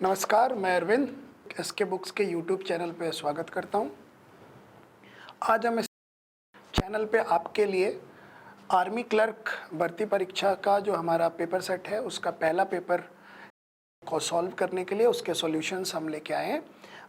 नमस्कार, मैं Arvind SK books के यूट्यूब चैनल पे स्वागत करता हूँ। आज हम इस चैनल पे आपके लिए आर्मी क्लर्क भर्ती परीक्षा का जो हमारा पेपर सेट है उसका पहला पेपर को सॉल्व करने के लिए उसके सॉल्यूशंस हम लेके आए हैं।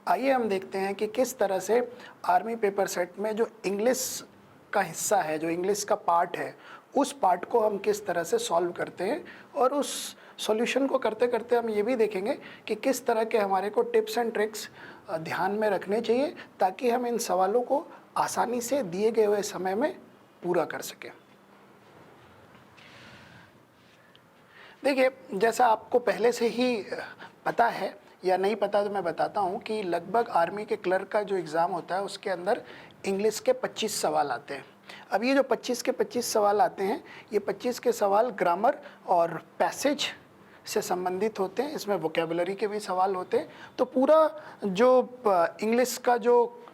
आइए हम देखते हैं कि किस तरह से आर्मी पेपर सेट में जो इंग्लिश का हिस्सा है, जो इंग्लिश का पार्ट है, उस पार्ट को हम किस तरह से सॉल्व करते हैं और उस सॉल्यूशन को करते करते हम ये भी देखेंगे कि किस तरह के हमारे को टिप्स एंड ट्रिक्स ध्यान में रखने चाहिए ताकि हम इन सवालों को आसानी से दिए गए हुए समय में पूरा कर सकें। देखिए, जैसा आपको पहले से ही पता है या नहीं पता तो मैं बताता हूँ कि लगभग आर्मी के क्लर्क का जो एग्ज़ाम होता है उसके अंदर इंग्लिश के 25 सवाल आते हैं। अब ये जो 25 के 25 सवाल आते हैं, ये 25 के सवाल ग्रामर और पैसेज से संबंधित होते हैं। इसमें वोकेबुलरी के भी सवाल होते हैं। तो पूरा जो इंग्लिश का जो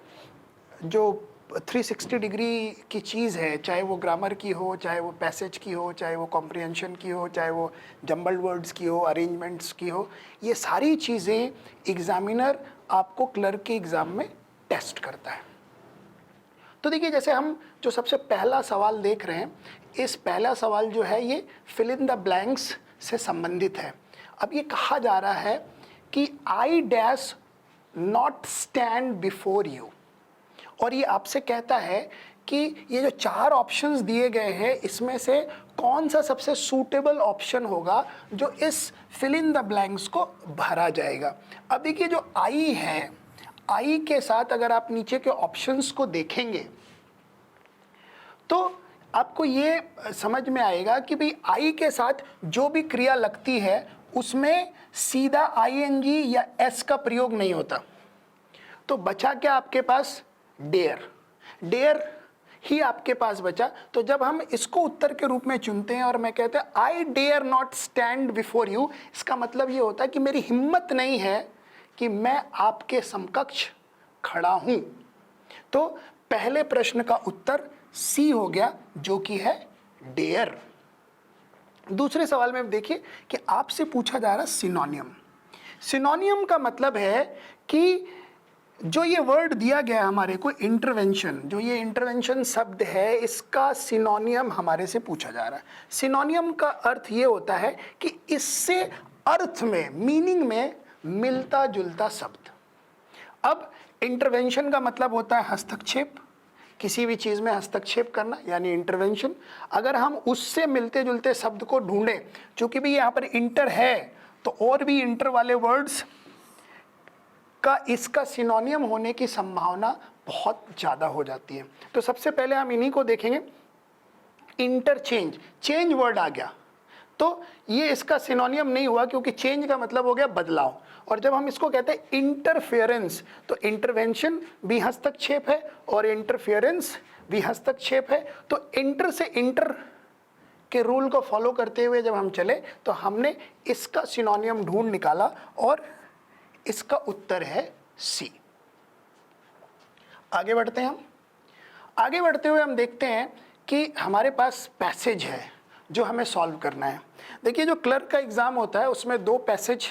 360 डिग्री की चीज़ है, चाहे वो ग्रामर की हो, चाहे वो पैसेज की हो, चाहे वो कॉम्प्रिहेंशन की हो, चाहे वो जम्बल्ड वर्ड्स की हो, अरेंजमेंट्स की हो, ये सारी चीज़ें एग्ज़ामिनर आपको क्लर्क के एग्ज़ाम में टेस्ट करता है। तो देखिए, जैसे हम जो सबसे पहला सवाल देख रहे हैं, इस पहला सवाल जो है ये फिल इन द ब्लैंक्स से संबंधित है। अब ये कहा जा रहा है कि I dash not stand before you, और ये आपसे कहता है कि ये जो 4 ऑप्शंस दिए गए हैं इसमें से कौन सा सबसे सूटेबल ऑप्शन होगा जो इस फिल इन द ब्लैंक्स को भरा जाएगा। अब देखिए, जो आई है, आई के साथ अगर आप नीचे के ऑप्शंस को देखेंगे तो आपको ये समझ में आएगा कि भाई आई के साथ जो भी क्रिया लगती है उसमें सीधा आईएनजी या एस का प्रयोग नहीं होता। तो बचा क्या आपके पास? डेयर ही आपके पास बचा। तो जब हम इसको उत्तर के रूप में चुनते हैं और मैं कहते हैं I dare not stand before you, इसका मतलब ये होता है कि मेरी हिम्मत नहीं है कि मैं आपके समकक्ष खड़ा हूं। तो पहले प्रश्न का उत्तर सी हो गया, जो कि है डेयर। दूसरे सवाल में देखिए कि आपसे पूछा जा रहा सिनोनियम। सिनोनियम का मतलब है कि जो ये वर्ड दिया गया हमारे को इंटरवेंशन, जो ये इंटरवेंशन शब्द है, इसका सिनोनियम हमारे से पूछा जा रहा है। सिनोनियम का अर्थ ये होता है कि इससे अर्थ में, मीनिंग में मिलता जुलता शब्द। अब इंटरवेंशन का मतलब होता है हस्तक्षेप, किसी भी चीज़ में हस्तक्षेप करना यानी इंटरवेंशन। अगर हम उससे मिलते जुलते शब्द को ढूंढें, चूंकि भी यहाँ पर इंटर है तो और भी इंटर वाले वर्ड्स का इसका सिनोनियम होने की संभावना बहुत ज़्यादा हो जाती है। तो सबसे पहले हम इन्हीं को देखेंगे। इंटरचेंज, चेंज वर्ड आ गया तो ये इसका सिनोनियम नहीं हुआ, क्योंकि चेंज का मतलब हो गया बदलाव। और जब हम इसको कहते हैं इंटरफेरेंस, तो इंटरवेंशन भी हस्तक्षेप है और इंटरफेरेंस भी हस्तक्षेप है। तो इंटर से इंटर के रूल को फॉलो करते हुए जब हम चले तो हमने इसका सिनोनियम ढूंढ निकाला और इसका उत्तर है सी। आगे बढ़ते हैं हम। आगे बढ़ते हुए हम देखते हैं कि हमारे पास पैसेज है जो हमें सॉल्व करना है। देखिए, जो क्लर्क का एग्ज़ाम होता है उसमें 2 पैसेज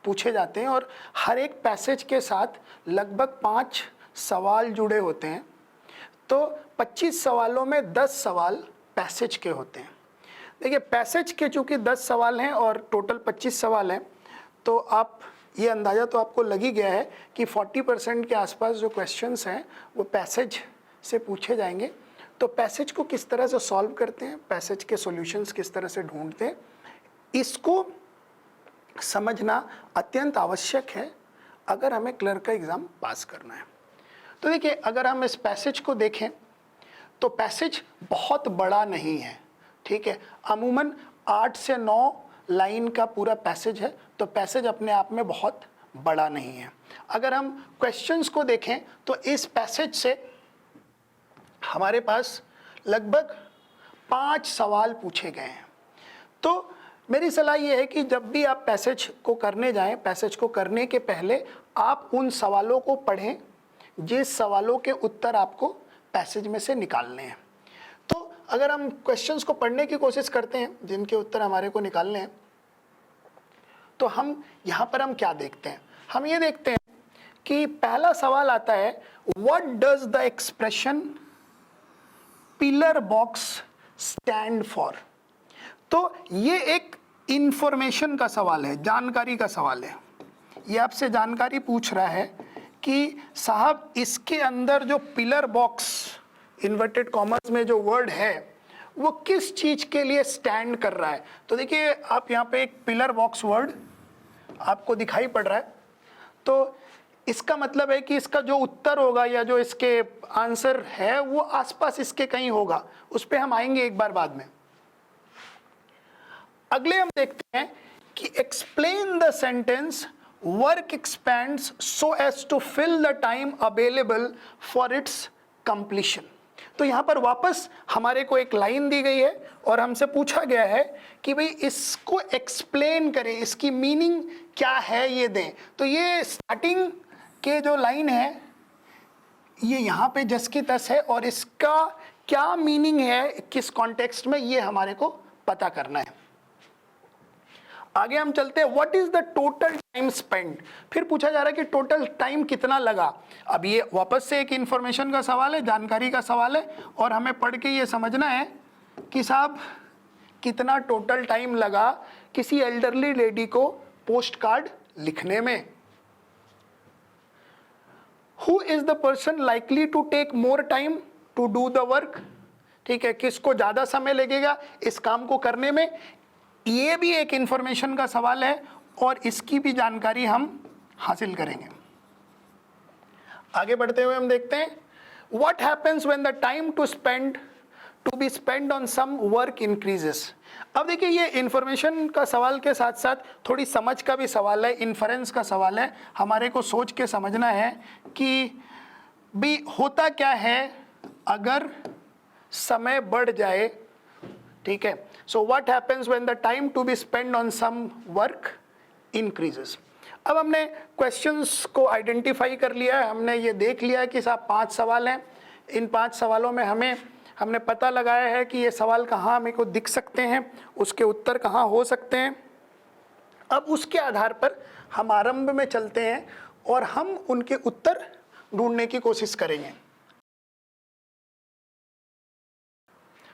पूछे जाते हैं और हर एक पैसेज के साथ लगभग 5 सवाल जुड़े होते हैं। तो 25 सवालों में 10 सवाल पैसेज के होते हैं। देखिए, पैसेज के चूँकि 10 सवाल हैं और टोटल 25 सवाल हैं, तो आप ये अंदाज़ा तो आपको लग ही गया है कि 40% के आसपास जो क्वेश्चंस हैं वो पैसेज से पूछे जाएंगे। तो पैसेज को किस तरह से सॉल्व करते हैं, पैसेज के सॉल्यूशंस किस तरह से ढूंढते हैं, इसको समझना अत्यंत आवश्यक है अगर हमें क्लर्क का एग्ज़ाम पास करना है। तो देखिए, अगर हम इस पैसेज को देखें तो पैसेज बहुत बड़ा नहीं है, ठीक है। अमूमन 8 से 9 लाइन का पूरा पैसेज है, तो पैसेज अपने आप में बहुत बड़ा नहीं है। अगर हम क्वेश्चंस को देखें तो इस पैसेज से हमारे पास लगभग 5 सवाल पूछे गए हैं। तो मेरी सलाह ये है कि जब भी आप पैसेज को करने जाएं, पैसेज को करने के पहले आप उन सवालों को पढ़ें जिस सवालों के उत्तर आपको पैसेज में से निकालने हैं। तो अगर हम क्वेश्चंस को पढ़ने की कोशिश करते हैं जिनके उत्तर हमारे को निकालने हैं, तो हम यहाँ पर हम क्या देखते हैं, हम ये देखते हैं कि पहला सवाल आता है, what does the expression pillar box stand for. तो ये एक इंफॉर्मेशन का सवाल है, जानकारी का सवाल है। ये आपसे जानकारी पूछ रहा है कि साहब इसके अंदर जो पिलर बॉक्स इन्वर्टेड कॉमर्स में जो वर्ड है वो किस चीज के लिए स्टैंड कर रहा है। तो देखिए आप यहाँ पे एक पिलर बॉक्स वर्ड आपको दिखाई पड़ रहा है, तो इसका मतलब है कि इसका जो उत्तर होगा या जो इसके आंसर है वो आसपास इसके कहीं होगा, उस पर हम आएंगे एक बार बाद में। अगले हम देखते हैं कि explain the sentence work expands so as to fill the time available for its completion. तो यहाँ पर वापस हमारे को एक लाइन दी गई है और हमसे पूछा गया है कि भाई इसको एक्सप्लेन करें, इसकी मीनिंग क्या है ये दें। तो ये स्टार्टिंग के जो लाइन है ये यहाँ पे जस की तस है और इसका क्या मीनिंग है किस कॉन्टेक्स्ट में ये हमारे को पता करना है। आगे हम चलते हैं, what is the total time spend. फिर पूछा जा रहा है कि टोटल टाइम कितना लगा। अब ये वापस से एक इंफॉर्मेशन का सवाल है, जानकारी का सवाल है और हमें पढ़ के ये समझना है कि साहब कितना टोटल टाइम लगा किसी एल्डरली लेडी को पोस्ट कार्ड लिखने में। Who is the person likely to take more time to do the work. ठीक है, किसको ज्यादा समय लगेगा इस काम को करने में। ये भी एक इंफॉर्मेशन का सवाल है और इसकी भी जानकारी हम हासिल करेंगे। आगे बढ़ते हुए हम देखते हैं, what happens when the time to spend to be spend on some work increases. अब देखिए ये इंफॉर्मेशन का सवाल के साथ साथ थोड़ी समझ का भी सवाल है, इन्फरेंस का सवाल है। हमारे को सोच के समझना है कि भी होता क्या है अगर समय बढ़ जाए। ठीक है, so what happens when the time to be spend on some work increases. अब हमने क्वेश्चंस को आइडेंटिफाई कर लिया है, हमने ये देख लिया है कि साहब 5 सवाल हैं। इन 5 सवालों में हमने पता लगाया है कि ये सवाल कहाँ हमें को दिख सकते हैं, उसके उत्तर कहाँ हो सकते हैं। अब उसके आधार पर हम आरंभ में चलते हैं और हम उनके उत्तर ढूंढने की कोशिश करेंगे।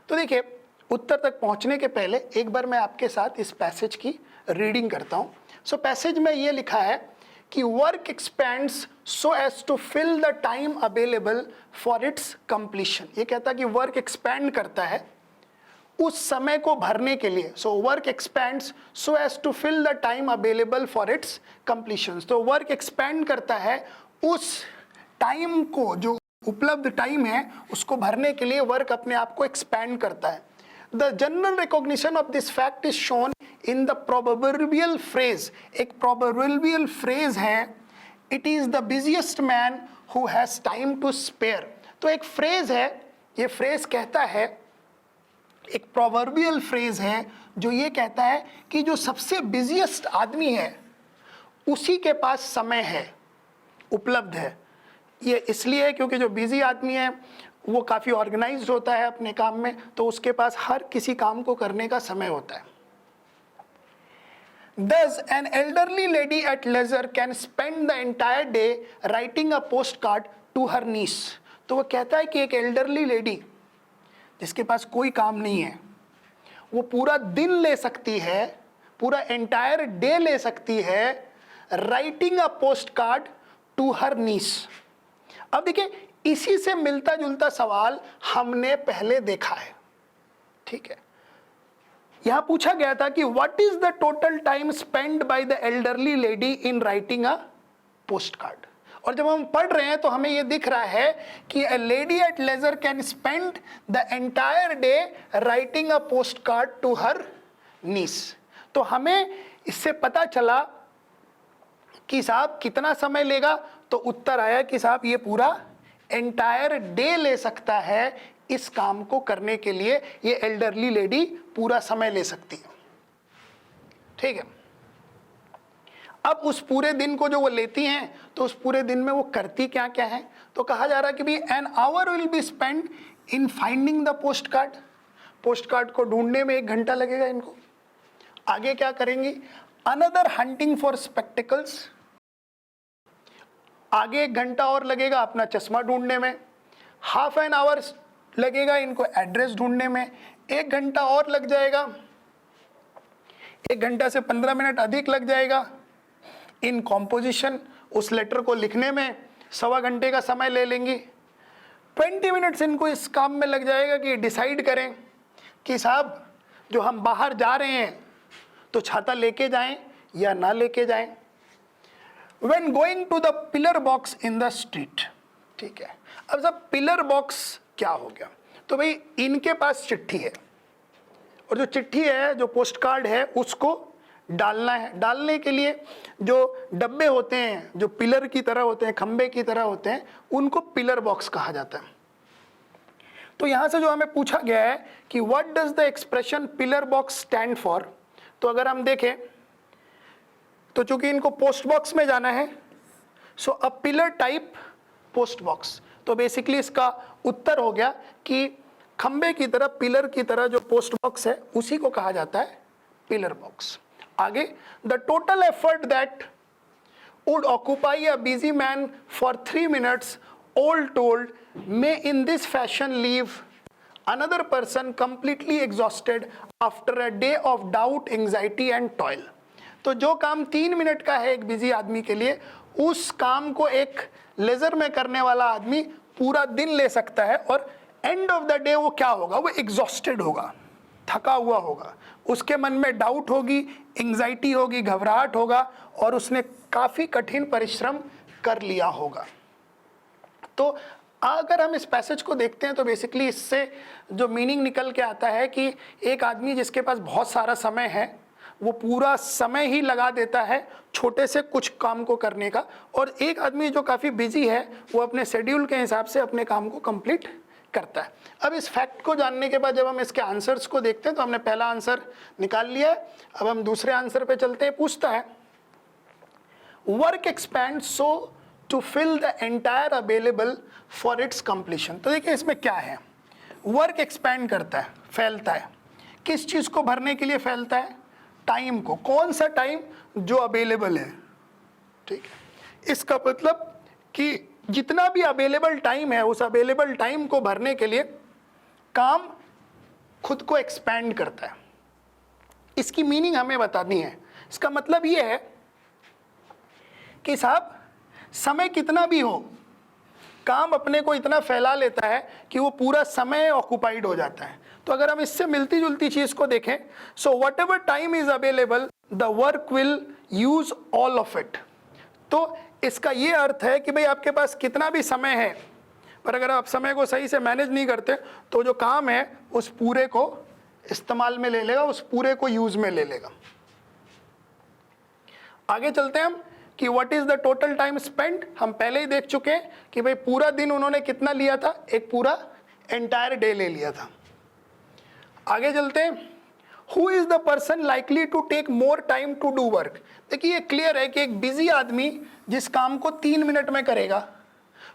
तो देखिए उत्तर तक पहुंचने के पहले एक बार मैं आपके साथ इस पैसेज की रीडिंग करता हूं। सो पैसेज में ये लिखा है कि work expands so as to fill the time available for its completion. ये कहता है कि वर्क एक्सपैंड करता है उस समय को भरने के लिए। So work expands so as to fill the time available for its completion. तो वर्क एक्सपैंड करता है उस टाइम को, जो उपलब्ध टाइम है उसको भरने के लिए वर्क अपने आप को एक्सपैंड करता है। The general recognition of this fact is shown in the proverbial phrase. एक proverbial phrase है, it is the busiest man who has time to spare. तो एक phrase है, ये phrase कहता है, एक proverbial phrase है जो ये कहता है कि जो सबसे busiest आदमी है उसी के पास समय है, उपलब्ध है। ये इसलिए है क्योंकि जो बिजी आदमी है वो काफ़ी ऑर्गेनाइज्ड होता है अपने काम में, तो उसके पास हर किसी काम को करने का समय होता है। Thus, an elderly lady at leisure can spend the entire day writing a postcard to her niece. तो वो कहता है कि एक elderly lady जिसके पास कोई काम नहीं है वो पूरा दिन ले सकती है, पूरा entire day ले सकती है writing a postcard to her niece। अब देखिए इसी से मिलता जुलता सवाल हमने पहले देखा है। ठीक है, यहां पूछा गया था कि what is the total time spend by the elderly lady in writing a post card. और जब हम पढ़ रहे हैं तो हमें यह दिख रहा है कि a lady at leisure can spend the entire day writing a post card to her niece. तो हमें इससे पता चला कि साहब कितना समय लेगा, तो उत्तर आया कि साहब ये पूरा एंटायर डे ले सकता है इस काम को करने के लिए। ये एल्डरली लेडी पूरा समय ले सकती है। ठीक है, अब उस पूरे दिन को जो वो लेती हैं तो उस पूरे दिन में वो करती क्या क्या है। तो कहा जा रहा है कि भाई an hour will be spend in finding the post card. Post card को ढूंढने में 1 घंटा लगेगा इनको। आगे क्या करेंगी, अनदर हंटिंग फॉर स्पेक्टिकल्स, आगे 1 घंटा और लगेगा अपना चश्मा ढूंढने में, हाफ एन आवर लगेगा इनको एड्रेस ढूंढने में, 1 घंटा और लग जाएगा, 1 घंटा से 15 मिनट अधिक लग जाएगा इन कॉम्पोजिशन, उस लेटर को लिखने में 1.25 घंटे का समय ले लेंगी, 20 मिनट्स इनको इस काम में लग जाएगा कि डिसाइड करें कि साहब जो हम बाहर जा रहे हैं तो छाता लेके जाएं या ना लेके जाएं। When going to the pillar box in the street, ठीक है। अब सब पिलर बॉक्स क्या हो गया, तो भाई इनके पास चिट्ठी है और जो चिट्ठी है, जो पोस्ट कार्ड है, उसको डालना है। डालने के लिए जो डब्बे होते हैं, जो पिलर की तरह होते हैं, खंबे की तरह होते हैं, उनको पिलर बॉक्स कहा जाता है। तो यहां से जो हमें पूछा गया है कि what does the expression pillar box stand for, तो अगर हम देखें तो चूंकि इनको पोस्ट बॉक्स में जाना है, सो अ पिलर टाइप पोस्ट बॉक्स, तो बेसिकली इसका उत्तर हो गया कि खंबे की तरह, पिलर की तरह जो पोस्ट बॉक्स है उसी को कहा जाता है पिलर बॉक्स। आगे, the total effort that would occupy a busy man for 3 minutes all told may in this fashion leave another person completely exhausted after a day of doubt, anxiety and toil। तो जो काम 3 minute का है एक busy आदमी के लिए, उस काम को एक लेजर में करने वाला आदमी पूरा दिन ले सकता है और एंड ऑफ द डे वो क्या होगा, वो एग्जॉस्टेड होगा, थका हुआ होगा, उसके मन में डाउट होगी, एंग्जाइटी होगी, घबराहट होगा और उसने काफ़ी कठिन परिश्रम कर लिया होगा। तो अगर हम इस पैसेज को देखते हैं तो बेसिकली इससे जो मीनिंग निकल के आता है कि एक आदमी जिसके पास बहुत सारा समय है, वो पूरा समय ही लगा देता है छोटे से कुछ काम को करने का, और एक आदमी जो काफ़ी बिजी है वो अपने शेड्यूल के हिसाब से अपने काम को कंप्लीट करता है। अब इस फैक्ट को जानने के बाद जब हम इसके आंसर्स को देखते हैं तो हमने पहला आंसर निकाल लिया है, अब हम दूसरे आंसर पे चलते हैं। पूछता है work expand so to fill the entire available for its completion. तो देखिए इसमें क्या है, वर्क एक्सपैंड करता है, फैलता है, किस चीज़ को भरने के लिए फैलता है, टाइम को। कौन सा टाइम, जो अवेलेबल है, ठीक है। इसका मतलब कि जितना भी अवेलेबल टाइम है, उस अवेलेबल टाइम को भरने के लिए काम खुद को एक्सपैंड करता है। इसकी मीनिंग हमें बतानी है। इसका मतलब ये है कि साहब समय कितना भी हो, काम अपने को इतना फैला लेता है कि वो पूरा समय ऑक्युपाइड हो जाता है। तो अगर हम इससे मिलती जुलती चीज़ को देखें, so what ever time is available the work will use all of it. तो इसका ये अर्थ है कि भाई आपके पास कितना भी समय है, पर अगर आप समय को सही से मैनेज नहीं करते तो जो काम है उस पूरे को इस्तेमाल में ले लेगा, उस पूरे को यूज में ले लेगा। आगे चलते हैं हम कि what is the total time spend. हम पहले ही देख चुके हैं कि भाई पूरा दिन उन्होंने कितना लिया था, एक पूरा एंटायर डे ले लिया था। आगे चलते हैं, who is the person likely to take more time to do work. देखिए ये क्लियर है कि एक बिजी आदमी जिस काम को 3 मिनट में करेगा,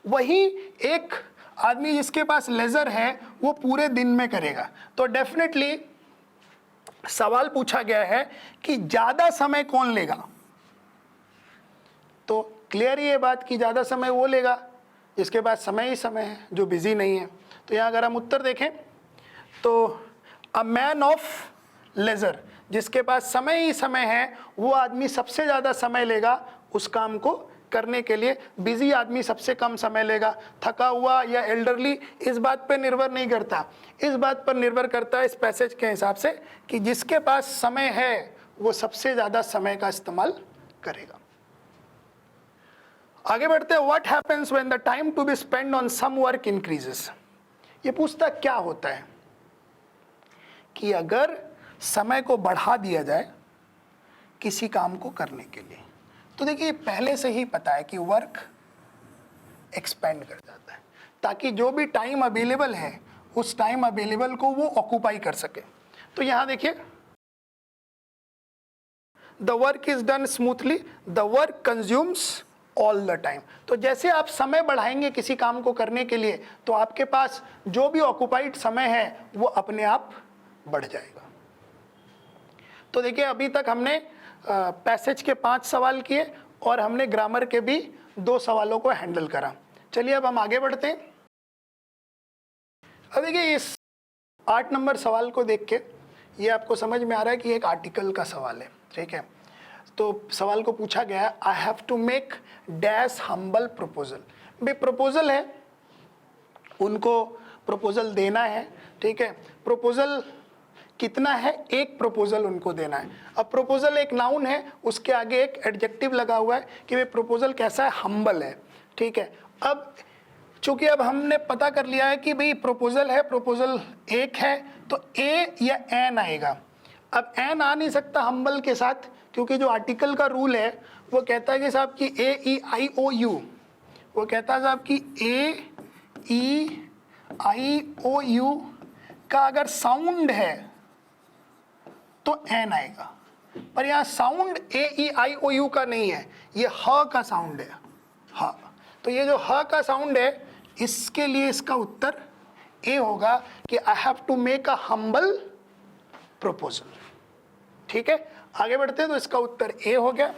वही एक आदमी जिसके पास लेजर है वो पूरे दिन में करेगा। तो डेफिनेटली सवाल पूछा गया है कि ज्यादा समय कौन लेगा। तो क्लियर ही ये बात कि ज़्यादा समय वो लेगा जिसके पास समय ही समय है, जो बिजी नहीं है। तो यहाँ अगर हम उत्तर देखें तो अ मैन ऑफ लेजर, जिसके पास समय ही समय है, वो आदमी सबसे ज़्यादा समय लेगा उस काम को करने के लिए। बिजी आदमी सबसे कम समय लेगा। थका हुआ या एल्डरली, इस बात पर निर्भर नहीं करता, इस बात पर निर्भर करता है इस पैसेज के हिसाब से कि जिसके पास समय है वो सबसे ज़्यादा समय का इस्तेमाल करेगा। आगे बढ़ते हैं, what happens when the time to be spend on some work increases. ये पूछता क्या होता है कि अगर समय को बढ़ा दिया जाए किसी काम को करने के लिए। तो देखिए पहले से ही पता है कि वर्क एक्सपेंड कर जाता है ताकि जो भी टाइम अवेलेबल है उस टाइम अवेलेबल को वो ऑक्यूपाई कर सके। तो यहां देखिए, the work is done smoothly, the work consumes all the time. तो जैसे आप समय बढ़ाएंगे किसी काम को करने के लिए तो आपके पास जो भी ऑक्युपाइड समय है वो अपने आप बढ़ जाएगा। तो देखिए अभी तक हमने पैसेज के 5 सवाल किए और हमने ग्रामर के भी 2 सवालों को हैंडल करा। चलिए अब हम आगे बढ़ते हैं। अब देखिए इस 8 नंबर सवाल को देख के ये आपको समझ में आ रहा है कि एक आर्टिकल का सवाल है, ठीक है। तो सवाल को पूछा गया है, I have to make dash humble proposal. भाई प्रपोजल है, उनको प्रपोजल देना है, ठीक है। प्रपोजल कितना है? एक प्रपोजल उनको देना है। अब प्रपोजल एक नाउन है, उसके आगे एक एडजेक्टिव लगा हुआ है कि भाई प्रपोजल कैसा है? हम्बल है, ठीक है। अब चूंकि अब हमने पता कर लिया है कि भाई प्रपोजल है, प्रपोजल एक है, तो ए या एन आएगा। अब एन आ नहीं सकता हम्बल के साथ, क्योंकि जो आर्टिकल का रूल है वो कहता है कि साहब कि ए ई आई ओ यू, वो कहता है साहब कि ए ई आई ओ यू का अगर साउंड है तो एन आएगा, पर यहाँ sound A E I O you का नहीं है, ये ह का साउंड है, ह। तो ये जो ह का साउंड है, इसके लिए इसका उत्तर ए होगा कि I have to make a humble proposal, ठीक है। आगे बढ़ते हैं, तो इसका उत्तर ए हो गया।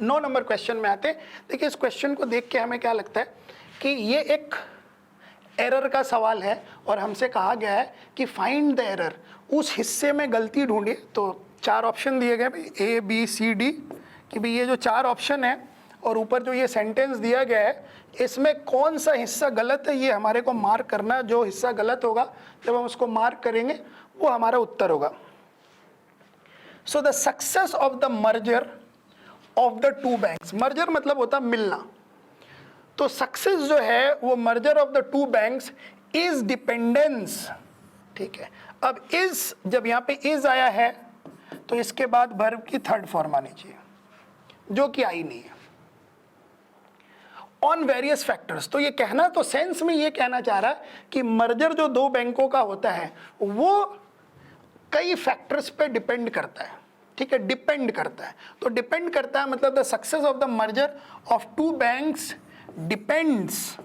9 नंबर क्वेश्चन में आते हैं। देखिए इस क्वेश्चन को देख के हमें क्या लगता है कि ये एक एरर का सवाल है और हमसे कहा गया है कि फाइंड द एरर, उस हिस्से में गलती ढूंढिए। तो 4 ऑप्शन दिए गए भाई, ए बी सी डी, कि भाई ये जो 4 ऑप्शन है और ऊपर जो ये सेंटेंस दिया गया है, इसमें कौन सा हिस्सा गलत है ये हमारे को मार्क करना। जो हिस्सा गलत होगा जब हम उसको मार्क करेंगे वो हमारा उत्तर होगा। So the success of the merger of the 2 banks, merger मतलब होता मिलना, तो सक्सेस जो है वो merger of the 2 banks is dependence, ठीक है। अब इज, जब यहाँ पे इज आया है तो इसके बाद वर्ब की 3rd फॉर्म आनी चाहिए, जो कि आई नहीं है। ऑन वेरियस फैक्टर्स, तो ये कहना तो सेंस में ये कहना चाह रहा है कि मर्जर जो 2 बैंकों का होता है वो कई फैक्टर्स पे डिपेंड करता है, ठीक है, डिपेंड करता है। तो डिपेंड करता है मतलब the success of the merger of 2 banks depends,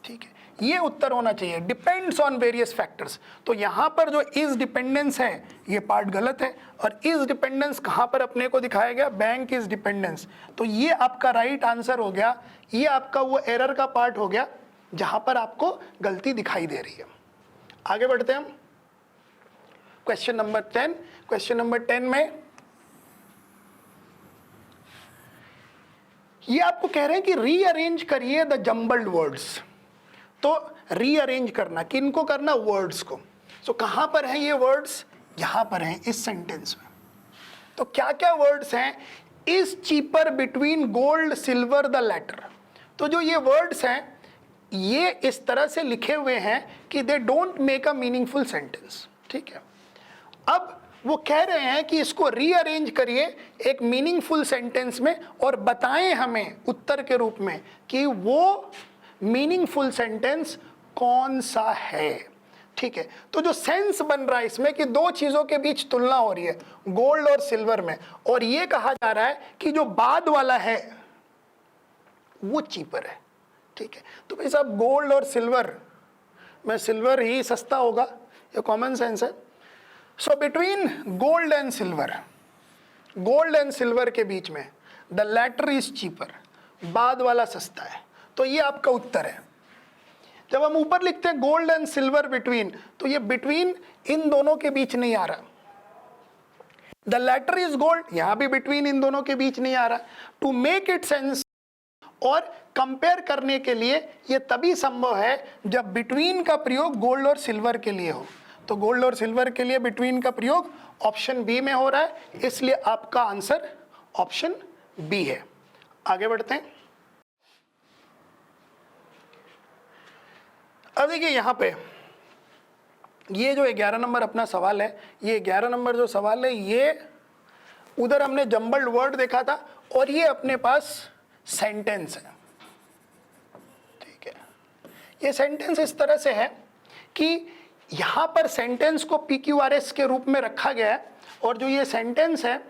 ठीक है, ये उत्तर होना चाहिए। डिपेंड्स ऑन वेरियस फैक्टर्स, तो यहां पर जो इज डिपेंडेंस है ये पार्ट गलत है, और इज डिपेंडेंस कहां पर अपने को दिखाया गया? Bank is dependence. तो ये आपका राइट आंसर हो गया, ये आपका वो एरर का पार्ट हो गया जहां पर आपको गलती दिखाई दे रही है। आगे बढ़ते हैं हम क्वेश्चन नंबर 10। क्वेश्चन नंबर 10 में ये आपको कह रहे हैं कि रीअरेंज करिए द जम्बल्ड वर्ड्स। तो रीअरेंज करना, किनको करना? वर्ड्स को। तो कहां पर हैं ये वर्ड्स? यहां पर हैं इस सेंटेंस में। तो क्या क्या वर्ड्स हैं? Is cheaper between gold silver the latter. तो जो ये वर्ड्स हैं ये इस तरह से लिखे हुए हैं कि they don't make a meaningful sentence, ठीक है। अब वो कह रहे हैं कि इसको रीअरेंज करिए एक मीनिंगफुल सेंटेंस में और बताएं हमें उत्तर के रूप में कि वो मीनिंगफुल सेंटेंस कौन सा है, ठीक है। तो जो सेंस बन रहा है इसमें कि 2 चीजों के बीच तुलना हो रही है, गोल्ड और सिल्वर में, और ये कहा जा रहा है कि जो बाद वाला है वो चीपर है, ठीक है। तो भाई साहब गोल्ड और सिल्वर में सिल्वर ही सस्ता होगा, ये कॉमन सेंस है। So between gold and silver, gold and silver के बीच में द लैटर इज चीपर, बाद वाला सस्ता है, तो ये आपका उत्तर है। जब हम ऊपर लिखते हैं गोल्ड एंड सिल्वर बिटवीन, तो ये बिटवीन इन दोनों के बीच नहीं आ रहा। द लैटर इज गोल्ड, यहां भी बिटवीन इन दोनों के बीच नहीं आ रहा। टू मेक इट सेंस और कंपेयर करने के लिए ये तभी संभव है जब बिटवीन का प्रयोग गोल्ड और सिल्वर के लिए हो। तो गोल्ड और सिल्वर के लिए बिटवीन का प्रयोग ऑप्शन बी में हो रहा है, इसलिए आपका आंसर ऑप्शन बी है। आगे बढ़ते हैं। अब देखिए यहां पे ये जो 11 नंबर अपना सवाल है, ये 11 नंबर जो सवाल है ये उधर हमने जम्बल्ड वर्ड देखा था और ये अपने पास सेंटेंस है, ठीक है। ये सेंटेंस इस तरह से है कि यहां पर सेंटेंस को PQRS के रूप में रखा गया है और जो ये सेंटेंस है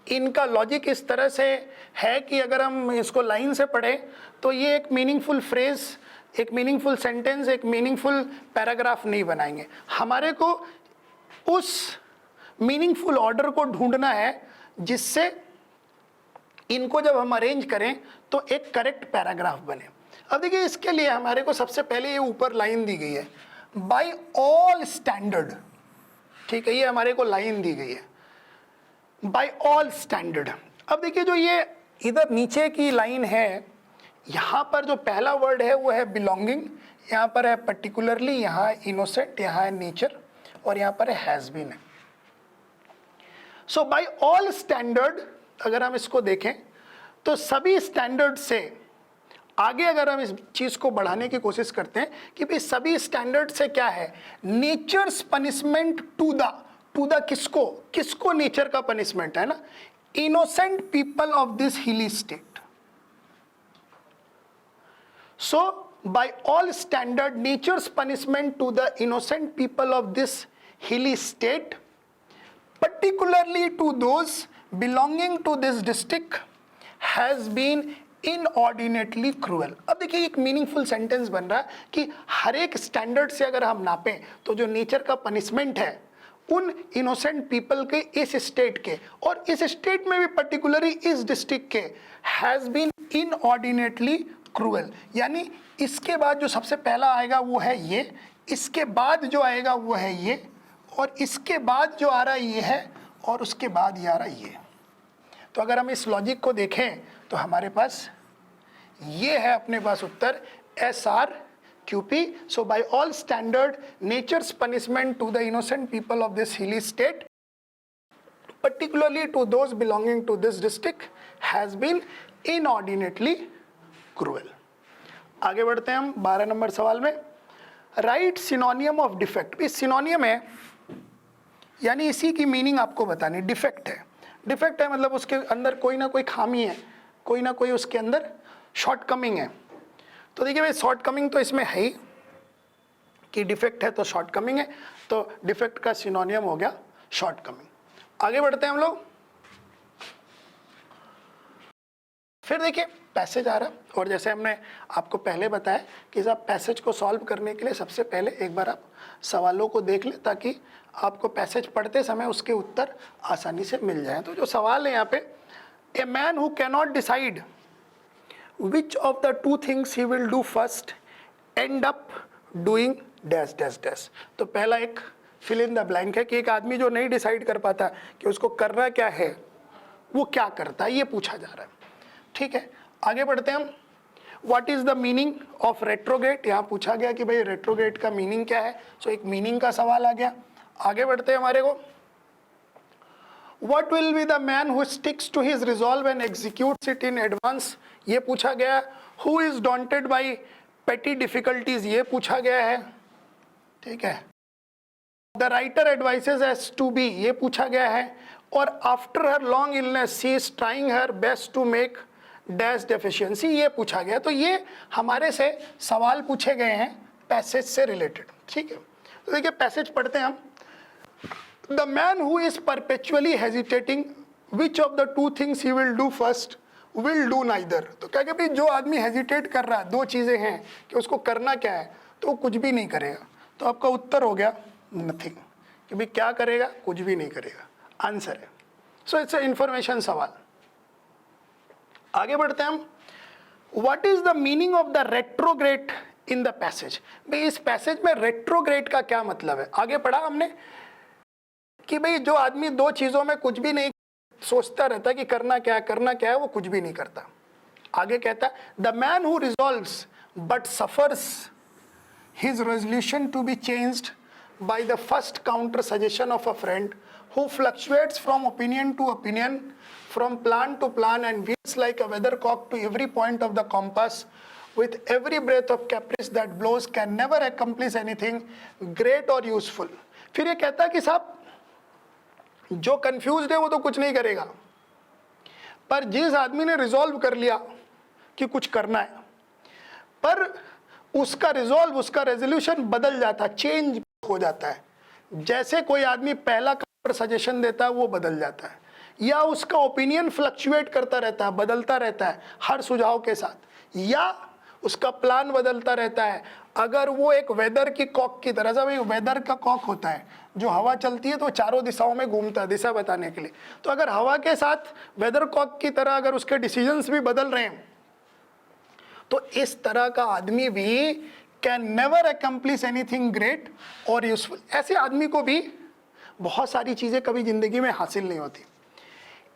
इनका लॉजिक इस तरह से है कि अगर हम इसको लाइन से पढ़ें तो ये एक मीनिंगफुल फ्रेज, एक मीनिंगफुल सेंटेंस, एक मीनिंगफुल पैराग्राफ नहीं बनाएंगे। हमारे को उस मीनिंगफुल ऑर्डर को ढूंढना है जिससे इनको जब हम अरेंज करें तो एक करेक्ट पैराग्राफ बने। अब देखिए इसके लिए हमारे को सबसे पहले ये ऊपर लाइन दी गई है, बाय ऑल स्टैंडर्ड, ठीक है, ये हमारे को लाइन दी गई है बाय ऑल स्टैंडर्ड। अब देखिए जो ये इधर नीचे की लाइन है, यहाँ पर जो पहला वर्ड है वो है बिलोंगिंग, यहाँ पर है पर्टिकुलरली, यहाँ है इनोसेंट, यहाँ है नेचर और यहाँ पर है हैज बीन है। सो बाय ऑल स्टैंडर्ड अगर हम इसको देखें तो सभी स्टैंडर्ड से आगे अगर हम इस चीज को बढ़ाने की कोशिश करते हैं कि भाई सभी स्टैंडर्ड से क्या है, नेचर्स पनिशमेंट टू द किसको नेचर का पनिशमेंट है ना, innocent people of this hilly state. So by all standard nature's punishment to the innocent people of this hilly state, particularly to those belonging to this district, has been inordinately cruel। अब देखिए एक meaningful sentence बन रहा है कि हर एक standard से अगर हम नापें तो जो नेचर का पनिशमेंट है उन इनोसेंट पीपल के इस स्टेट के, और इस स्टेट में भी पर्टिकुलरली इस डिस्ट्रिक्ट के, हैज बीन इनऑर्डिनेटली क्रूअल। यानी इसके बाद जो सबसे पहला आएगा वो है ये, इसके बाद जो आएगा वो है ये, और इसके बाद जो आ रहा है ये है, और उसके बाद ये आ रहा है ये। तो अगर हम इस लॉजिक को देखें तो हमारे पास ये है अपने पास उत्तर SRQP। So by all standard nature's punishment to the innocent people of this hilly state, particularly to those belonging to this district, has been inordinately cruel. आगे बढ़ते हैं हम 12 नंबर सवाल में। Write synonym of defect. इस synonym है यानी इसी की मीनिंग आपको बतानी। डिफेक्ट है, डिफेक्ट है मतलब उसके अंदर कोई ना कोई खामी है, कोई ना कोई उसके अंदर शॉर्टकमिंग है। तो देखिए भाई शॉर्टकमिंग तो इसमें है ही कि डिफेक्ट है तो शॉर्टकमिंग है, तो डिफेक्ट का सिनोनियम हो गया शॉर्टकमिंग। आगे बढ़ते हैं हम लोग। फिर देखिए पैसेज आ रहा, और जैसे हमने आपको पहले बताया कि साहब पैसेज को सॉल्व करने के लिए सबसे पहले एक बार आप सवालों को देख लें ताकि आपको पैसेज पढ़ते समय उसके उत्तर आसानी से मिल जाएं। तो जो सवाल है यहाँ पे, a man who cannot decide which of the two things he will do first and up doing dash dash dash. तो पहला एक फिल इन द ब्लैंक है कि एक आदमी जो नहीं डिसाइड कर पाता कि उसको करना क्या है वो क्या करता है, ये पूछा जा रहा है। ठीक है, आगे बढ़ते हैं हम। What is the meaning of retrograde, यहाँ पूछा गया कि भाई रेट्रोग्रेड का मीनिंग क्या है। सो एक मीनिंग का सवाल आ गया। आगे बढ़ते हैं हमारे को, what will be the man who sticks to his resolve and executes it in advance, ये पूछा गया। Who is daunted by petty difficulties, ये पूछा गया है। ठीक है, the writer advises as to be, ये पूछा गया है। और after her long illness she is trying her best to make dash deficiency, ये पूछा गया। तो ये हमारे से सवाल पूछे गए हैं पैसेज से रिलेटेड। ठीक है, तो देखिए पैसेज पढ़ते हैं हम। The man who is perpetually hesitating which of the two things he will do first will do neither. तो क्या भाई जो आदमी हेजिटेट कर रहा है, दो चीज़ें हैं कि उसको करना क्या है, तो वो कुछ भी नहीं करेगा। तो आपका उत्तर हो गया नथिंग, कि भाई क्या करेगा, कुछ भी नहीं करेगा, आंसर है। सो इट्स इंफॉर्मेशन सवाल। आगे बढ़ते हैं हम। What is the meaning of the retrograde in the passage. भाई इस पैसेज में रेट्रोग्रेड का क्या मतलब है, आगे पढ़ा हमने कि भाई जो आदमी दो चीजों में कुछ भी नहीं सोचता रहता कि करना क्या है, वो कुछ भी नहीं करता। आगे कहता है the man who resolves but suffers his resolution to be changed by the first counter suggestion of a friend who fluctuates from opinion to opinion, from plan to plan, and wheels like a weathercock to every point of the compass, with every breath of caprice that blows, can never accomplish anything great or useful। फिर ये कहता है कि साहब जो confused है वो तो कुछ नहीं करेगा, पर जिस आदमी ने रिजॉल्व कर लिया कि कुछ करना है, पर उसका रिजॉल्व, उसका रेजोल्यूशन बदल जाता, चेंज हो जाता है। जैसे कोई आदमी पहला काउंटर सजेशन देता है वो बदल जाता है, या उसका ओपिनियन फ्लक्चुएट करता रहता है, बदलता रहता है हर सुझाव के साथ, या उसका प्लान बदलता रहता है, अगर वो एक वेदर की कॉक की तरह, जब एक वेदर का कॉक होता है जो हवा चलती है तो चारों दिशाओं में घूमता है दिशा बताने के लिए, तो अगर हवा के साथ वेदर कॉक की तरह अगर उसके डिसीजंस भी बदल रहे हैं, तो इस तरह का आदमी भी can never accomplish anything great और यूजफुल। ऐसे आदमी को भी बहुत सारी चीजें कभी जिंदगी में हासिल नहीं होती।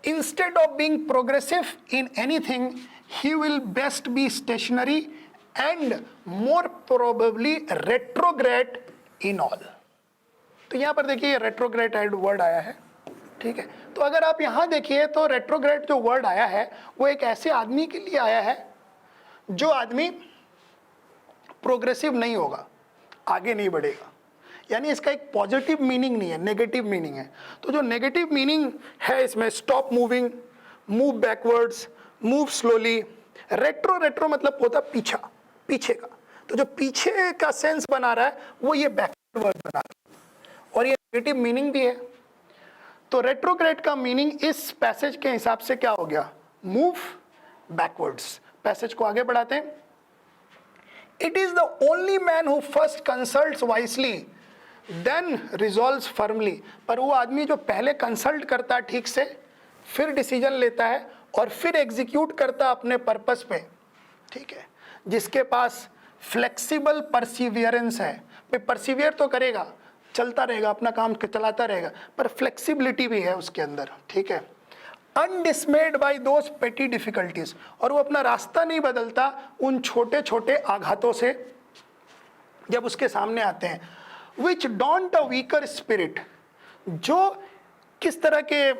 Instead of being progressive in anything, he will best be stationary and more probably retrograde in all। तो यहाँ पर देखिए retrograde वर्ड आया है, ठीक है। तो अगर आप यहाँ देखिए तो retrograde जो वर्ड आया है वो एक ऐसे आदमी के लिए आया है जो आदमी प्रोग्रेसिव नहीं होगा, आगे नहीं बढ़ेगा। यानी इसका एक पॉजिटिव मीनिंग नहीं है, नेगेटिव मीनिंग है। तो जो नेगेटिव मीनिंग है इसमें stop moving, move backwards, move slowly. Retro मतलब होता पीछा, पीछे का। तो जो पीछे का सेंस बना रहा है वो ये बैकवर्ड वर्ड बना रहा है और ये नेगेटिव मीनिंग भी है। तो रेट्रोग्रेड का मीनिंग इस पैसेज के हिसाब से क्या हो गया? Move backwards. पैसेज को आगे बढ़ाते हैं। It is the only man who first consults wisely then resolves firmly. पर वो आदमी जो पहले कंसल्ट करता है ठीक से, फिर डिसीजन लेता है और फिर एग्जीक्यूट करता है अपने पर्पस पे, ठीक है। जिसके पास फ्लेक्सिबल परसिवियरेंस है, भाई परसिवियर तो करेगा, चलता रहेगा, अपना काम चलाता रहेगा, पर फ्लेक्सिबिलिटी भी है उसके अंदर, ठीक है। अनडिसमेड बाय दोज पेटी डिफिकल्टीज, और वो अपना रास्ता नहीं बदलता उन छोटे छोटे आघातों से जब उसके सामने आते हैं। Which don't a weaker spirit, जो किस तरह के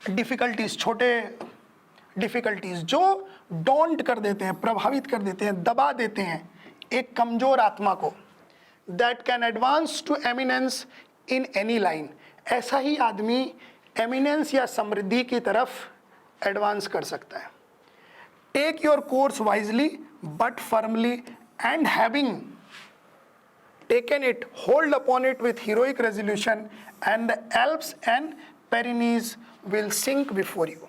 डिफिकल्टीज, छोटे डिफिकल्टीज जो डोंट कर देते हैं, प्रभावित कर देते हैं, दबा देते हैं एक कमजोर आत्मा को। That can advance to eminence in any line, ऐसा ही आदमी एमिनेंस या समृद्धि की तरफ एडवांस कर सकता है। Take your course wisely but firmly and having taken it, hold upon it with heroic resolution and the Alps and Pyrenees will sink before you।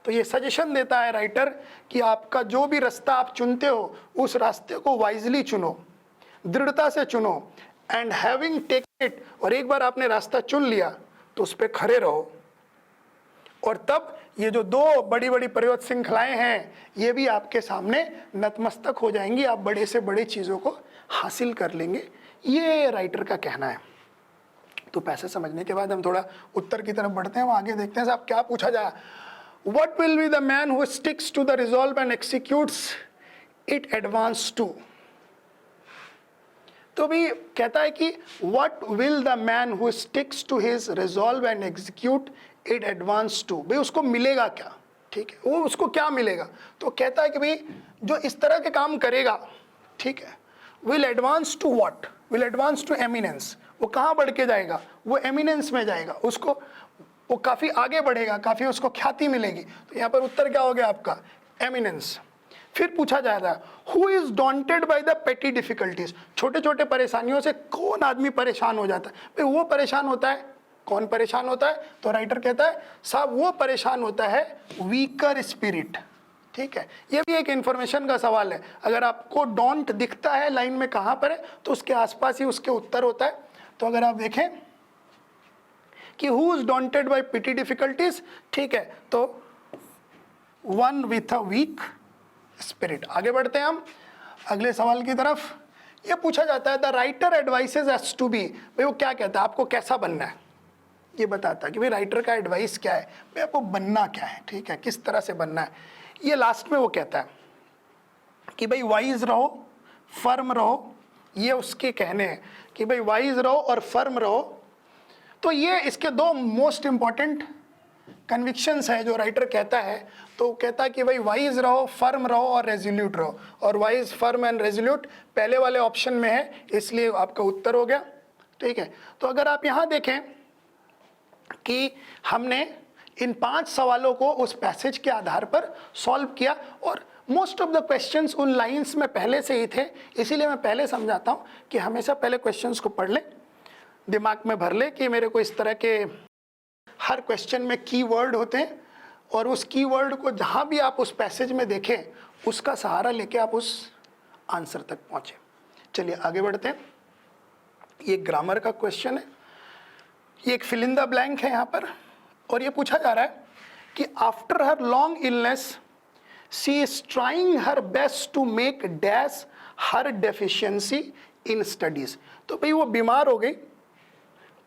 तो ये सजेशन देता है राइटर कि आपका जो भी रास्ता आप चुनते हो उस रास्ते को वाइजली चुनो, दृढ़ता से चुनो, एंड हैविंग टेकन इट, और एक बार आपने रास्ता चुन लिया तो उस पर खड़े रहो। और तब ये जो दो बड़ी बड़ी पर्वत श्रृंखलाएं हैं ये भी आपके सामने नतमस्तक हो जाएंगी, आप बड़े से बड़ी चीज़ों को हासिल कर लेंगे। ये राइटर का कहना है। तो पैसे समझने के बाद हम थोड़ा उत्तर की तरफ बढ़ते हैं, वो आगे देखते हैं साहब क्या पूछा जाए। What will be the man who sticks to the resolve and executes it advance to. तो भी कहता है कि what will the man who sticks to his resolve and execute it advance to, भाई उसको मिलेगा क्या, ठीक है, वो उसको क्या मिलेगा। तो कहता है कि भाई जो इस तरह के काम करेगा, ठीक है, will advance to what, will advance to eminence, वो कहाँ बढ़ के जाएगा, वो एमिनेंस में जाएगा, उसको वो काफ़ी आगे बढ़ेगा, काफ़ी उसको ख्याति मिलेगी। तो यहाँ पर उत्तर क्या हो गया आपका? एमिनेंस। फिर पूछा जा रहा है who is daunted by the पेटी डिफिकल्टीज, छोटे छोटे परेशानियों से कौन आदमी परेशान हो जाता है, भाई वो परेशान होता है, कौन परेशान होता है? तो राइटर कहता है साहब वो परेशान होता है वीकर स्पिरिट, ठीक है। ये भी एक इंफॉर्मेशन का सवाल है। अगर आपको डोंट दिखता है लाइन में कहाँ पर है तो उसके आसपास ही उसके उत्तर होता है। तो अगर आप देखें कि who is daunted by petty difficulties, ठीक है, तो one with a weak spirit. आगे बढ़ते हैं हम अगले सवाल की तरफ। ये पूछा जाता है the writer advises as to be, भाई वो क्या कहता है आपको कैसा बनना है, ये बताता है कि भाई राइटर का एडवाइस क्या है, भाई आपको बनना क्या है, ठीक है, किस तरह से बनना है। ये लास्ट में वो कहता है कि भाई वाइज रहो, फर्म रहो, ये उसके कहने हैं कि भाई वाइज रहो और फर्म रहो। तो ये इसके दो मोस्ट इंपॉर्टेंट कन्विक्शंस है जो राइटर कहता है। तो कहता है कि भाई वाइज रहो, फर्म रहो और रेजोल्यूट रहो, और वाइज, फर्म एंड रेजोल्यूट पहले वाले ऑप्शन में है, इसलिए आपका उत्तर हो गया, ठीक है। तो अगर आप यहाँ देखें कि हमने इन 5 सवालों को उस पैसेज के आधार पर सॉल्व किया, और मोस्ट ऑफ द क्वेश्चंस उन लाइंस में पहले से ही थे, इसीलिए मैं पहले समझाता हूँ कि हमेशा पहले क्वेश्चंस को पढ़ लें, दिमाग में भर ले कि मेरे को इस तरह के हर क्वेश्चन में कीवर्ड होते हैं, और उस कीवर्ड को जहाँ भी आप उस पैसेज में देखें उसका सहारा लेके आप उस आंसर तक पहुंचे। चलिए आगे बढ़ते हैं। ये ग्रामर का क्वेश्चन है, ये एक फिल इन द ब्लैंक है यहाँ पर, और ये पूछा जा रहा है कि after her long illness she is trying her best to make dash her deficiency in studies. तो भाई वो बीमार हो गई,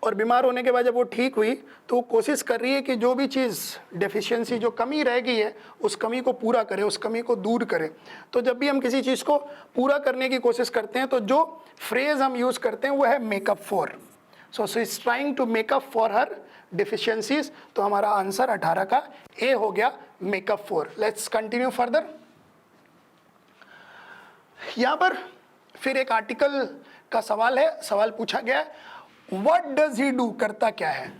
और बीमार होने के बाद जब वो ठीक हुई तो वो कोशिश कर रही है कि जो भी चीज़ डेफिशिएंसी, जो कमी रह गई है, उस कमी को पूरा करे, उस कमी को दूर करे। तो जब भी हम किसी चीज़ को पूरा करने की कोशिश करते हैं तो जो फ्रेज हम यूज़ करते हैं वो है make up for. So she is trying to make up for her deficiencies. तो हमारा आंसर 18 का ए हो गया, make up for. Let's continue further. यहाँ पर फिर एक आर्टिकल का सवाल है, सवाल पूछा गया है व्हाट डज ही डू, करता क्या है?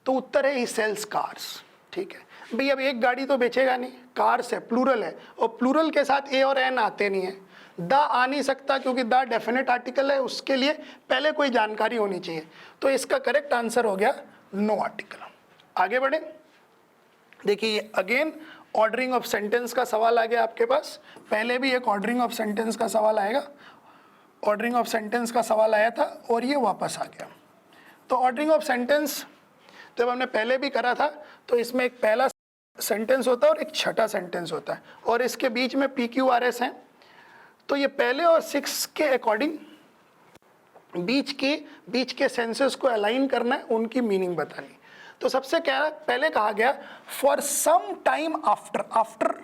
तो उत्तर है ही सेल्स कार्स। ठीक है भाई, अब एक गाड़ी तो बेचेगा नहीं, कार्स है, प्लूरल है, और प्लूरल के साथ ए और एन आते नहीं है, द आ नहीं सकता क्योंकि द डेफिनेट आर्टिकल है, उसके लिए पहले कोई जानकारी होनी चाहिए। तो इसका करेक्ट आंसर हो गया नो आर्टिकल। आगे बढ़े, देखिए अगेन ऑर्डरिंग ऑफ सेंटेंस का सवाल आ गया आपके पास। पहले भी एक ऑर्डरिंग ऑफ सेंटेंस का सवाल आएगा, ऑर्डरिंग ऑफ सेंटेंस का सवाल आया था और ये वापस आ गया। तो ऑर्डरिंग ऑफ सेंटेंस जब हमने पहले भी करा था तो इसमें एक पहला सेंटेंस होता है और एक छठा सेंटेंस होता है, और इसके बीच में PQRS हैं। तो ये पहले और 6 के अकॉर्डिंग बीच के सेंसेस को अलाइन करना है, उनकी मीनिंग बतानी। तो सबसे पहले कहा गया for some time after.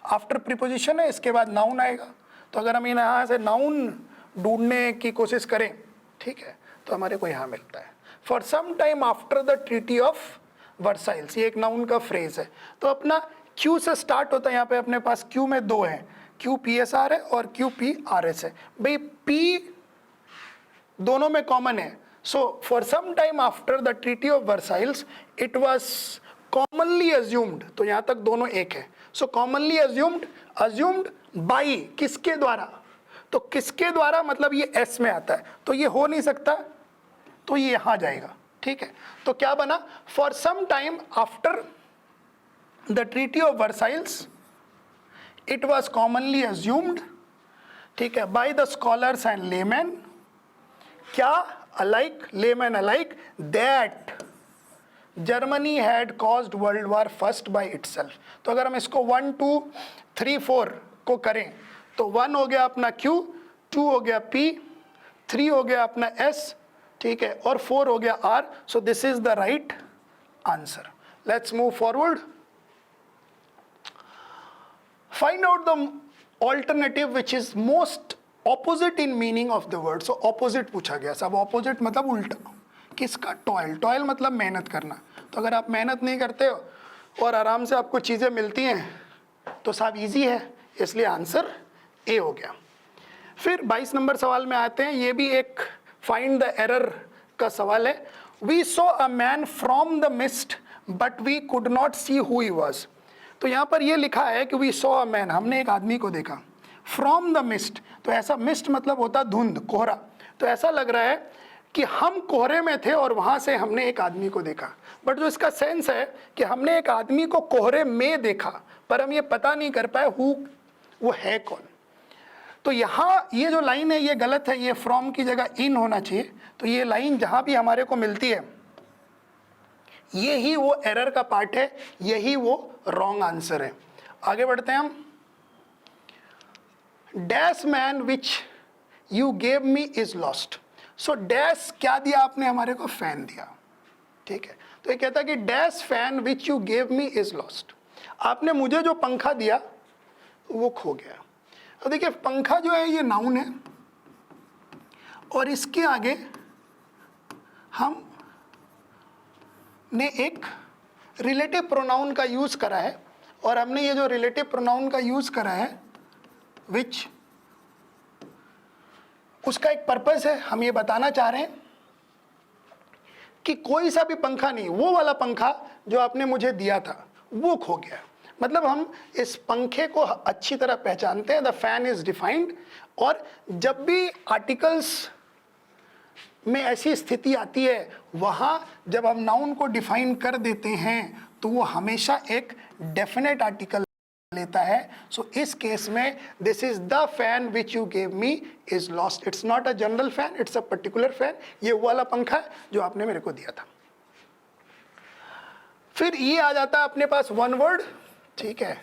After preposition है, इसके बाद नाउन आएगा। तो अगर हम यहाँ से नाउन ढूंढने की कोशिश करें, ठीक है, तो हमारे को यहाँ मिलता है for some time after the treaty of Versailles. ये एक नाउन का फ्रेज है। तो अपना क्यू से स्टार्ट होता है, यहाँ पे अपने पास क्यू में 2 हैं, QPSR है और QPRS है। भाई P दोनों में कॉमन है। So for some time after the treaty of Versailles it was commonly assumed, तो यहाँ तक दोनों एक है। सो कॉमनली अज्यूम्ड बाई, किसके द्वारा? तो किसके द्वारा मतलब ये एस में आता है, तो ये हो नहीं सकता, तो ये यहां जाएगा। ठीक है, तो क्या बना? For some time after the treaty of Versailles it was commonly assumed, ठीक है, by the scholars and laymen, क्या alike, laymen alike, that Germany had caused World War first by itself. तो अगर हम इसको 1 2 3 4 को करें तो 1 हो गया अपना Q, 2 हो गया P, 3 हो गया अपना S, ठीक है, और 4 हो गया R। So this is the right answer. Let's move forward. Find out the alternative which is most opposite in meaning of the word. So opposite पूछा गया, सब ऑपोजिट मतलब उल्टा। किसका? टॉयल। टॉयल मतलब मेहनत करना। तो अगर आप मेहनत नहीं करते हो और आराम से आपको चीज़ें मिलती हैं तो सब इजी है, इसलिए आंसर ए हो गया। फिर 22 नंबर सवाल में आते हैं, ये भी एक फाइंड द एरर का सवाल है। We saw a man from the mist but we could not see who he was. तो यहाँ पर ये लिखा है कि वी सॉ अ मैन, हमने एक आदमी को देखा, फ्रॉम द मिस्ट, तो ऐसा मिस्ट मतलब होता धुंध, कोहरा। तो ऐसा लग रहा है कि हम कोहरे में थे और वहाँ से हमने एक आदमी को देखा। बट जो इसका सेंस है कि हमने एक आदमी को कोहरे में देखा, पर हम ये पता नहीं कर पाए वो है कौन। तो यहाँ ये जो लाइन है ये गलत है, ये फ्रॉम की जगह इन होना चाहिए। तो ये लाइन जहाँ भी हमारे को मिलती है ये ही वो एरर का पार्ट है, यही वो रॉन्ग आंसर है। आगे बढ़ते हैं हम। Dash man which you gave me is lost. So dash क्या दिया आपने हमारे को? फैन दिया। ठीक है, तो ये कहता है कि dash fan which you gave me is lost. आपने मुझे जो पंखा दिया वो खो गया। तो देखिए पंखा जो है ये नाउन है और इसके आगे हम ने एक रिलेटिव प्रोनाउन का यूज करा है, और हमने ये जो रिलेटिव प्रोनाउन का यूज करा है विच, उसका एक पर्पस है। हम ये बताना चाह रहे हैं कि कोई सा भी पंखा नहीं, वो वाला पंखा जो आपने मुझे दिया था वो खो गया। मतलब हम इस पंखे को अच्छी तरह पहचानते हैं, द फैन इज डिफाइंड। और जब भी आर्टिकल्स में ऐसी स्थिति आती है वहाँ जब हम नाउन को डिफाइन कर देते हैं तो वो हमेशा एक डेफिनेट आर्टिकल लेता है। सो इस केस में this is the fan which you gave me is lost. It's not a general fan, it's a particular fan. ये वो वाला पंखा है जो आपने मेरे को दिया था। फिर ये आ जाता है अपने पास वन वर्ड, ठीक है,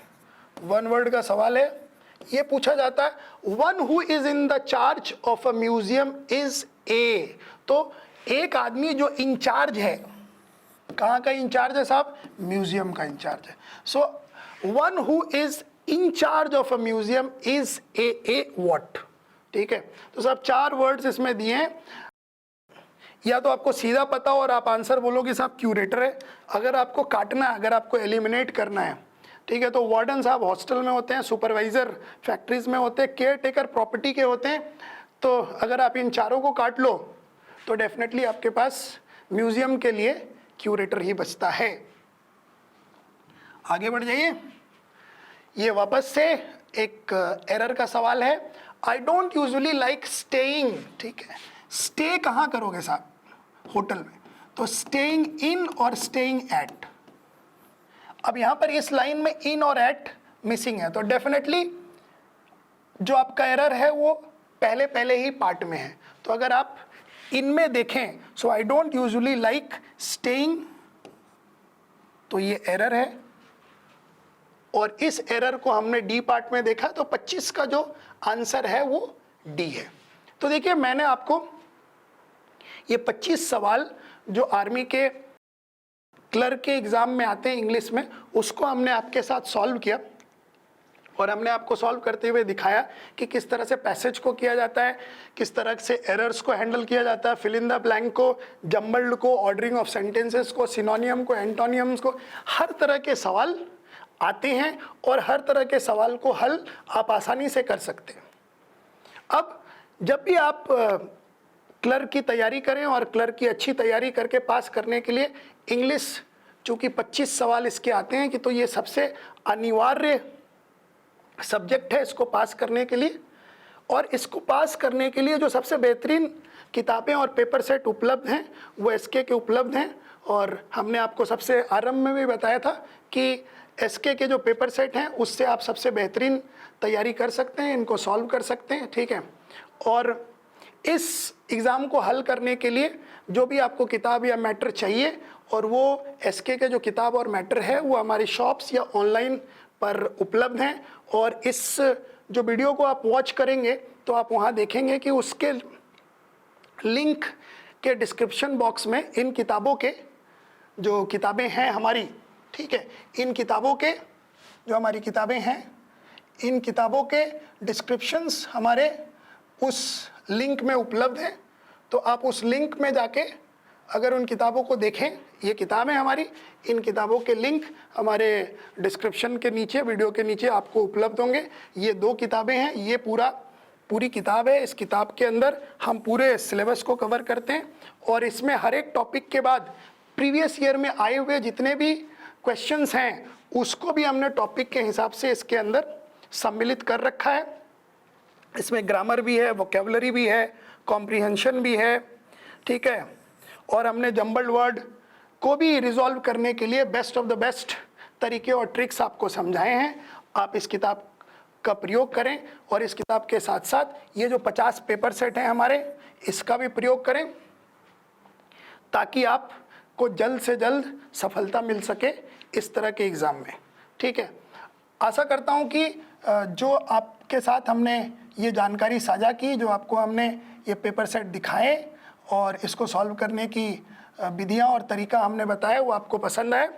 वन वर्ड का सवाल है। ये पूछा जाता है one who is in the charge of a museum is a. तो एक आदमी जो इंचार्ज है, कहाँ का इंचार्ज है साहब? म्यूजियम का इंचार्ज है। So one who is in charge of a museum is a what, ठीक है। तो साहब 4 वर्ड्स इसमें दिए हैं। या तो आपको सीधा पता हो और आप आंसर बोलोगे साहब क्यूरेटर है। अगर आपको काटना है, अगर आपको एलिमिनेट करना है, ठीक है, तो वार्डन साहब हॉस्टल में होते हैं, सुपरवाइजर फैक्ट्रीज में होते हैं, केयर टेकर प्रॉपर्टी के होते हैं। तो अगर आप इन चारों को काट लो तो डेफिनेटली आपके पास म्यूजियम के लिए क्यूरेटर ही बचता है। आगे बढ़ जाइए। ये वापस से एक एरर का सवाल है। आई डोंट यूजुअली लाइक स्टेइंग, ठीक है। स्टे कहाँ करोगे साहब? होटल में। तो स्टेइंग इन और स्टेइंग एट। अब यहां पर इस लाइन में इन और एट मिसिंग है, तो डेफिनेटली जो आपका एरर है वो पहले ही पार्ट में है। तो अगर आप इनमें देखें, so I don't usually like staying, तो ये एरर है। और इस एरर को हमने डी पार्ट में देखा, तो 25 का जो आंसर है वो डी है। तो देखिए, मैंने आपको ये 25 सवाल जो आर्मी के क्लर्क के एग्जाम में आते हैं इंग्लिश में, उसको हमने आपके साथ सॉल्व किया और हमने आपको सॉल्व करते हुए दिखाया कि किस तरह से पैसेज को किया जाता है, किस तरह से एरर्स को हैंडल किया जाता है, फिल इन द ब्लैंक को, जम्बल्ड को, ऑर्डरिंग ऑफ सेंटेंसेस को, सिनोनियम को, एंटोनियम्स को। हर तरह के सवाल आते हैं और हर तरह के सवाल को हल आप आसानी से कर सकते हैं। अब जब भी आप क्लर्क की तैयारी करें और क्लर्क की अच्छी तैयारी करके पास करने के लिए इंग्लिश, चूँकि 25 सवाल इसके आते हैं कि तो ये सबसे अनिवार्य सब्जेक्ट है इसको पास करने के लिए। और इसको पास करने के लिए जो सबसे बेहतरीन किताबें और पेपर सेट उपलब्ध हैं वो एसके के उपलब्ध हैं। और हमने आपको सबसे आरंभ में भी बताया था कि एसके के जो पेपर सेट हैं उससे आप सबसे बेहतरीन तैयारी कर सकते हैं, इनको सॉल्व कर सकते हैं, ठीक है। और इस एग्ज़ाम को हल करने के लिए जो भी आपको किताब या मैटर चाहिए, और वो एसके के जो किताब और मैटर है वो हमारी शॉप्स या ऑनलाइन पर उपलब्ध हैं। और इस जो वीडियो को आप वॉच करेंगे तो आप वहाँ देखेंगे कि उसके लिंक के डिस्क्रिप्शन बॉक्स में इन किताबों के जो किताबें हैं हमारी, ठीक है, इन किताबों के जो हमारी किताबें हैं, इन किताबों के डिस्क्रिप्शंस हमारे उस लिंक में उपलब्ध हैं। तो आप उस लिंक में जाके अगर उन किताबों को देखें, ये किताबें हमारी, इन किताबों के लिंक हमारे डिस्क्रिप्शन के नीचे, वीडियो के नीचे आपको उपलब्ध होंगे। ये 2 किताबें हैं, ये पूरी किताब है। इस किताब के अंदर हम पूरे सिलेबस को कवर करते हैं और इसमें हर एक टॉपिक के बाद प्रीवियस ईयर में आए हुए जितने भी क्वेश्चंस हैं उसको भी हमने टॉपिक के हिसाब से इसके अंदर सम्मिलित कर रखा है। इसमें ग्रामर भी है, वोकेबलरी भी है, कॉम्प्रिहेंशन भी है, ठीक है। और हमने जम्बल्ड वर्ड को भी रिजॉल्व करने के लिए बेस्ट ऑफ द बेस्ट तरीके और ट्रिक्स आपको समझाए हैं। आप इस किताब का प्रयोग करें और इस किताब के साथ साथ ये जो 50 पेपर सेट हैं हमारे, इसका भी प्रयोग करें ताकि आपको जल्द से जल्द सफलता मिल सके इस तरह के एग्ज़ाम में, ठीक है। आशा करता हूँ कि जो आपके साथ हमने ये जानकारी साझा की, जो आपको हमने ये पेपर सेट दिखाए और इसको सॉल्व करने की विधियाँ और तरीका हमने बताया, वो आपको पसंद आया,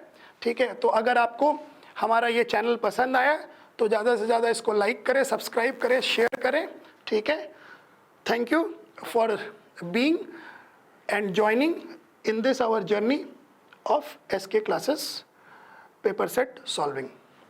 ठीक है। तो अगर आपको हमारा ये चैनल पसंद आया तो ज़्यादा से ज़्यादा इसको लाइक करें, सब्सक्राइब करें, शेयर करें, ठीक है। Thank you for being and joining in this our journey of SK classes paper set solving.